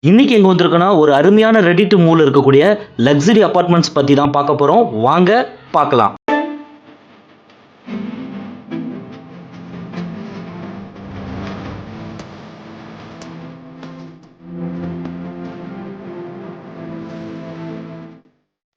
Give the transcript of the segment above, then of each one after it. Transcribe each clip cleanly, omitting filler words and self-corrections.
இன்னைக்கு எங்க வந்திருக்கோம்னா ஒரு அருமையான ரெடி டு மூவ்ல இருக்கக்கூடிய லக்ஸரி அபார்ட்மெண்ட்ஸ் பத்தி தான் பார்க்க போறோம். வாங்க பார்க்கலாம்.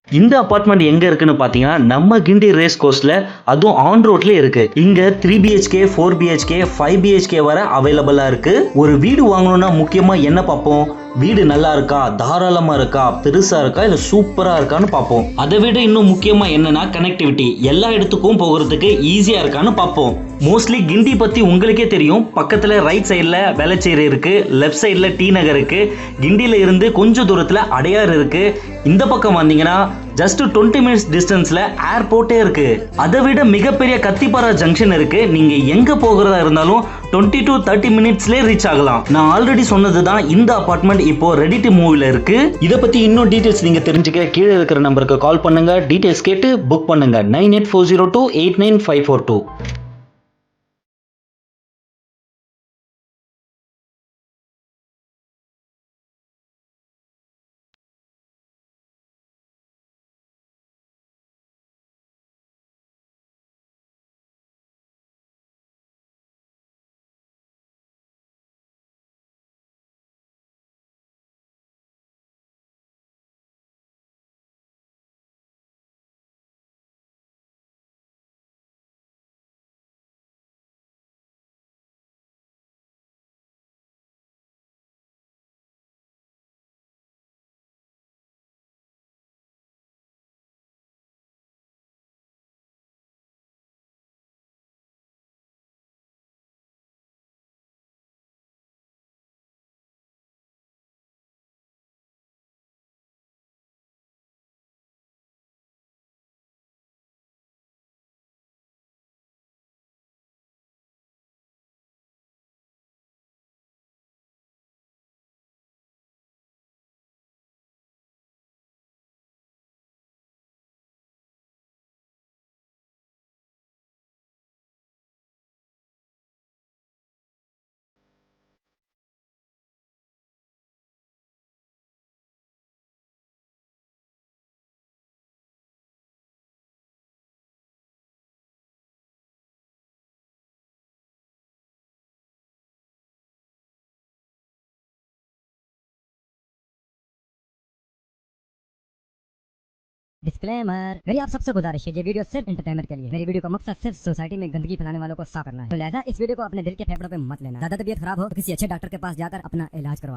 இந்த அபார்ட்மெண்ட் எங்க இருக்குன்னு பாத்தீங்கன்னா நம்ம கிண்டி ரேஸ் கோர்ஸ்ல, அதுவும் ஆன் ரோட்ல இருக்கு. இங்க 3 பிஹெச்கே 4 பிஹெச்கே 5 பிஹெச்கே வர அவைலபிளா இருக்கு. ஒரு வீடு வாங்கணும்னா முக்கியமா என்ன பார்ப்போம்? வீடு நல்லா இருக்கா, தாராளமா இருக்கா, பெருசா இருக்கா, இல்ல சூப்பரா இருக்கான்னு பார்ப்போம். அதை விட இன்னும் முக்கியமா என்னன்னா கனெக்டிவிட்டி. எல்லா இடத்துக்கும் போகிறதுக்கு ஈஸியா இருக்கான்னு பார்ப்போம். மோஸ்ட்லி கிண்டி பத்தி உங்களுக்கே தெரியும். பக்கத்துல ரைட் சைடுல வேளச்சேரி இருக்கு, லெஃப்ட் சைடுல டி நகர் இருக்கு, கிண்டியில இருந்து கொஞ்சம் தூரத்துல அடையார் இருக்கு. இந்த பக்கம் வந்தீங்கன்னா ஜஸ்ட் 20 மினிட்ஸ் டிஸ்டன்ஸ்ல ஏர்போர்ட்டே இருக்கு. அதை விட மிகப்பெரிய கத்திப்பாரா ஜங்ஷன் இருக்கு. நீங்க எங்க போகிறதா இருந்தாலும் 20 to 30 மினிட்ஸ்ல ரீச் ஆகலாம். நான் ஆல்ரெடி சொன்னதுதான், இந்த அபார்ட்மெண்ட் இப்போ ரெடி டு மூவ்ல இருக்கு. இதை பத்தி இன்னும் டீடைல்ஸ் நீங்க தெரிஞ்சுக்க கீழே இருக்கிற நம்பருக்கு கால் பண்ணுங்க. டீடைல்ஸ் கேட்டு புக் பண்ணுங்க. 9840289542. डिस्क्लेमर, मेरी आप सबसे गुजारिश है, ये वीडियो सिर्फ एंटरटेनमेंट के लिए। मेरी वीडियो का मकसद सिर्फ सोसाइटी में गंदगी फैलाने वालों को साफ करना है। तो लिहाजा इस वीडियो को अपने दिल के फेफड़ों पे मत लेना। ज्यादा तबीयत खराब हो तो किसी अच्छे डॉक्टर के पास जाकर अपना इलाज करवा लें।